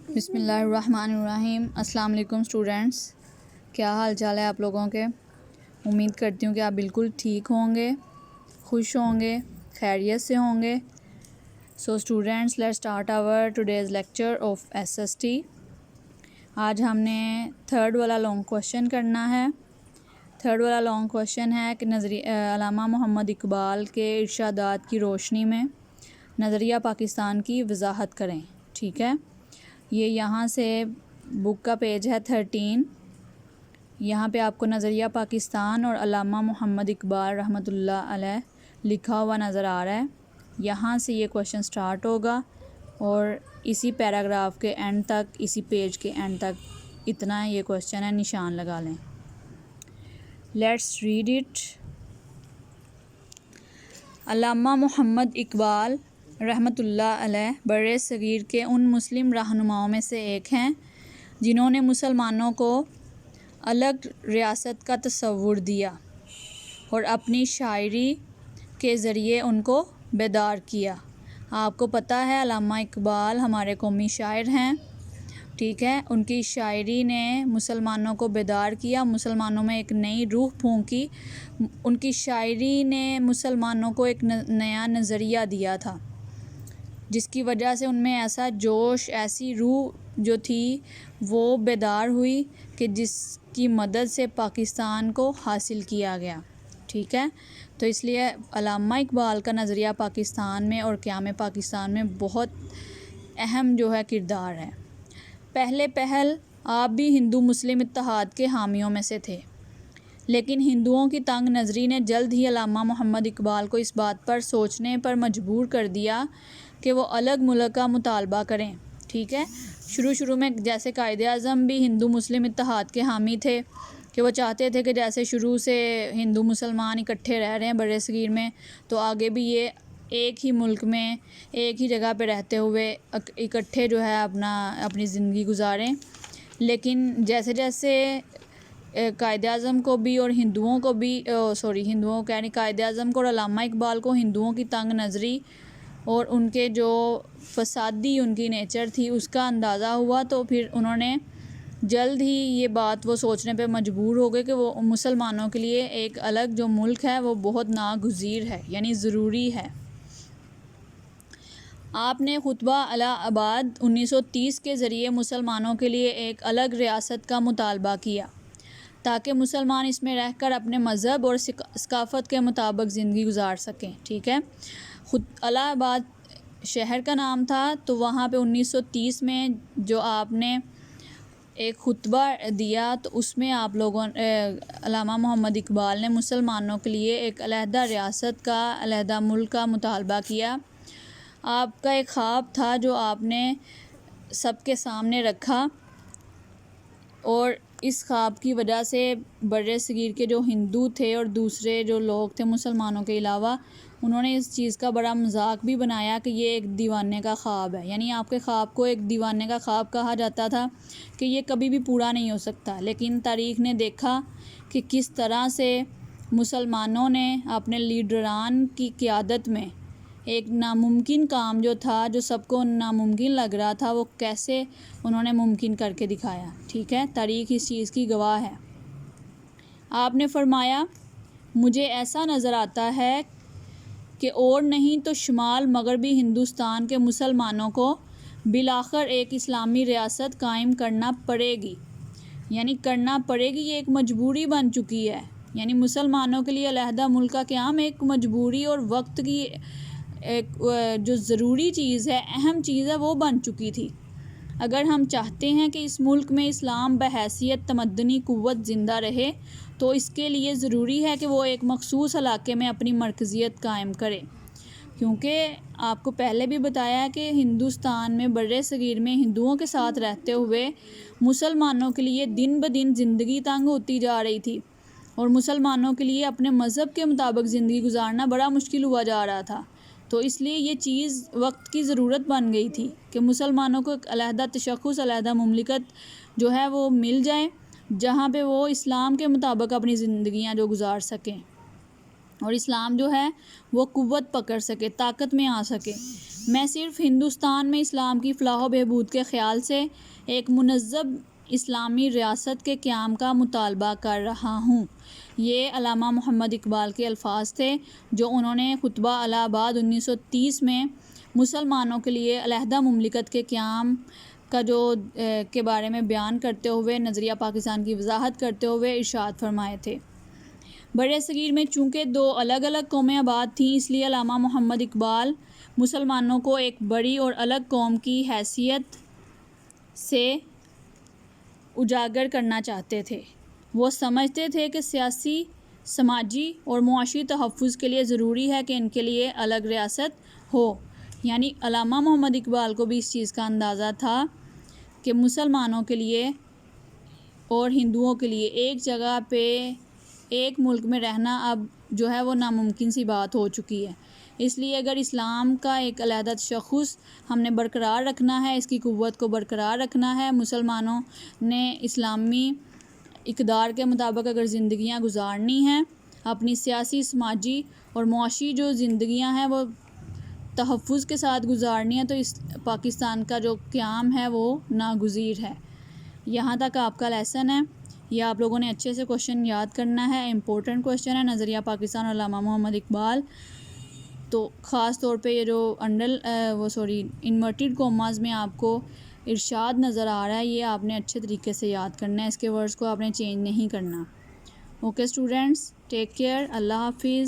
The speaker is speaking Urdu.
بسم اللہ الرحمن الرحیم۔ السلام علیکم اسٹوڈنٹس، کیا حال چال ہے آپ لوگوں کے؟ امید کرتی ہوں کہ آپ بالکل ٹھیک ہوں گے، خوش ہوں گے، خیریت سے ہوں گے۔ So students, let's start our today's lecture of SST۔ آج ہم نے تھرڈ والا لانگ کویشچن کرنا ہے۔ تھرڈ والا لانگ کویشچن ہے کہ علامہ محمد اقبال کے ارشادات کی روشنی میں نظریہ پاکستان کی وضاحت کریں۔ ٹھیک ہے، یہ یہاں سے بک کا پیج ہے 13۔ یہاں پہ آپ کو نظریہ پاکستان اور علامہ محمد اقبال رحمۃ اللہ علیہ لکھا ہوا نظر آ رہا ہے۔ یہاں سے یہ کویشچن سٹارٹ ہوگا اور اسی پیراگراف کے اینڈ تک، اسی پیج کے اینڈ تک اتنا یہ کویشچن ہے، نشان لگا لیں۔ Let's read it. علامہ محمد اقبال رحمۃ اللہ علیہ بر صغیر کے ان مسلم رہنماؤں میں سے ایک ہیں جنہوں نے مسلمانوں کو الگ ریاست کا تصور دیا اور اپنی شاعری کے ذریعے ان کو بیدار کیا۔ آپ کو پتہ ہے علامہ اقبال ہمارے قومی شاعر ہیں، ٹھیک ہے۔ ان کی شاعری نے مسلمانوں کو بیدار کیا، مسلمانوں میں ایک نئی روح پھونکی۔ ان کی شاعری نے مسلمانوں کو ایک نیا نظریہ دیا تھا، جس کی وجہ سے ان میں ایسا جوش، ایسی روح جو تھی وہ بیدار ہوئی کہ جس کی مدد سے پاکستان کو حاصل کیا گیا۔ ٹھیک ہے، تو اس لیے علامہ اقبال کا نظریہ پاکستان میں اور قیام پاکستان میں بہت اہم جو ہے کردار ہے۔ پہل آپ بھی ہندو مسلم اتحاد کے حامیوں میں سے تھے، لیکن ہندوؤں کی تنگ نظری نے جلد ہی علامہ محمد اقبال کو اس بات پر سوچنے پر مجبور کر دیا کہ وہ الگ ملک کا مطالبہ کریں۔ ٹھیک ہے، شروع میں جیسے قائد اعظم بھی ہندو مسلم اتحاد کے حامی تھے کہ وہ چاہتے تھے کہ جیسے شروع سے ہندو مسلمان اکٹھے رہ رہے ہیں بر صغیر میں، تو آگے بھی یہ ایک ہی ملک میں ایک ہی جگہ پہ رہتے ہوئے اکٹھے جو ہے اپنی زندگی گزاریں۔ لیکن جیسے قائد اعظم کو بھی اور ہندوؤں کو بھی قائد اعظم کو اور علامہ اقبال کو ہندوؤں کی تنگ نظری اور ان کے جو فسادی ان کی نیچر تھی اس کا اندازہ ہوا، تو پھر انہوں نے جلد ہی یہ بات وہ سوچنے پہ مجبور ہو گئے کہ وہ مسلمانوں کے لیے ایک الگ جو ملک ہے وہ بہت ناگزیر ہے، یعنی ضروری ہے۔ آپ نے خطبہ الہ آباد 1930 کے ذریعے مسلمانوں کے لیے ایک الگ ریاست کا مطالبہ کیا تاکہ مسلمان اس میں رہ کر اپنے مذہب اور ثقافت کے مطابق زندگی گزار سکیں۔ ٹھیک ہے، الہ آباد شہر کا نام تھا، تو وہاں پہ 1930 میں جو آپ نے ایک خطبہ دیا تو اس میں آپ لوگوں علامہ محمد اقبال نے مسلمانوں کے لیے ایک علیحدہ ریاست کا، علیحدہ ملک کا مطالبہ کیا۔ آپ کا ایک خواب تھا جو آپ نے سب کے سامنے رکھا، اور اس خواب کی وجہ سے بر صغیر کے جو ہندو تھے اور دوسرے جو لوگ تھے مسلمانوں کے علاوہ، انہوں نے اس چیز کا بڑا مذاق بھی بنایا کہ یہ ایک دیوانے کا خواب ہے، یعنی آپ کے خواب کو ایک دیوانے کا خواب کہا جاتا تھا کہ یہ کبھی بھی پورا نہیں ہو سکتا۔ لیکن تاریخ نے دیکھا کہ کس طرح سے مسلمانوں نے اپنے لیڈران کی قیادت میں ایک ناممکن کام جو تھا، جو سب کو ناممکن لگ رہا تھا، وہ کیسے انہوں نے ممکن کر کے دکھایا۔ ٹھیک ہے، تاریخ اس چیز کی گواہ ہے۔ آپ نے فرمایا، مجھے ایسا نظر آتا ہے کہ اور نہیں تو شمال مغربی ہندوستان کے مسلمانوں کو بالآخر ایک اسلامی ریاست قائم کرنا پڑے گی، یعنی کرنا پڑے گی، یہ ایک مجبوری بن چکی ہے۔ یعنی مسلمانوں کے لیے علیحدہ ملک کا قیام ایک مجبوری اور وقت کی ایک جو ضروری چیز ہے، اہم چیز ہے، وہ بن چکی تھی۔ اگر ہم چاہتے ہیں کہ اس ملک میں اسلام بحیثیت تمدنی قوت زندہ رہے تو اس کے لیے ضروری ہے کہ وہ ایک مخصوص علاقے میں اپنی مرکزیت قائم کرے، کیونکہ آپ کو پہلے بھی بتایا ہے کہ ہندوستان میں بر صغیر میں ہندوؤں کے ساتھ رہتے ہوئے مسلمانوں کے لیے دن بدن زندگی تنگ ہوتی جا رہی تھی، اور مسلمانوں کے لیے اپنے مذہب کے مطابق زندگی گزارنا بڑا مشکل ہوا جا رہا تھا۔ تو اس لیے یہ چیز وقت کی ضرورت بن گئی تھی کہ مسلمانوں کو ایک علیحدہ تشخص، علیحدہ مملکت جو ہے وہ مل جائے، جہاں پہ وہ اسلام کے مطابق اپنی زندگیاں جو گزار سکیں۔ اور اسلام جو ہے وہ قوت پکڑ سکے، طاقت میں آ سکے۔ میں صرف ہندوستان میں اسلام کی فلاح و بہبود کے خیال سے ایک منظم اسلامی ریاست کے قیام کا مطالبہ کر رہا ہوں۔ یہ علامہ محمد اقبال کے الفاظ تھے جو انہوں نے خطبہ الہ آباد 1930 میں مسلمانوں کے لیے علیحدہ مملکت کے قیام کا کے بارے میں بیان کرتے ہوئے، نظریہ پاکستان کی وضاحت کرتے ہوئے ارشاد فرمائے تھے۔ برِ صغیر میں چونکہ دو الگ الگ قومیں آباد تھیں، اس لیے علامہ محمد اقبال مسلمانوں کو ایک بڑی اور الگ قوم کی حیثیت سے اجاگر کرنا چاہتے تھے۔ وہ سمجھتے تھے کہ سیاسی، سماجی اور معاشی تحفظ کے لیے ضروری ہے کہ ان کے لیے الگ ریاست ہو۔ یعنی علامہ محمد اقبال کو بھی اس چیز کا اندازہ تھا کہ مسلمانوں کے لیے اور ہندوؤں کے لیے ایک جگہ پہ ایک ملک میں رہنا اب جو ہے وہ ناممکن سی بات ہو چکی ہے۔ اس لیے اگر اسلام کا ایک علیحدہ تشخص ہم نے برقرار رکھنا ہے، اس کی قوت کو برقرار رکھنا ہے، مسلمانوں نے اسلامی اقدار کے مطابق اگر زندگیاں گزارنی ہیں، اپنی سیاسی، سماجی اور معاشی جو زندگیاں ہیں وہ تحفظ کے ساتھ گزارنی ہے، تو اس پاکستان کا جو قیام ہے وہ ناگزیر ہے۔ یہاں تک آپ کا لیسن ہے، یہ آپ لوگوں نے اچھے سے کوشچن یاد کرنا ہے، امپورٹنٹ کوشچن ہے، نظریہ پاکستان اور علامہ محمد اقبال۔ تو خاص طور پہ یہ جو انورٹڈ کوماز میں آپ کو ارشاد نظر آ رہا ہے، یہ آپ نے اچھے طریقے سے یاد کرنا ہے، اس کے ورڈز کو آپ نے چینج نہیں کرنا۔ اوکے اسٹوڈنٹس، ٹیک کیئر، اللہ حافظ۔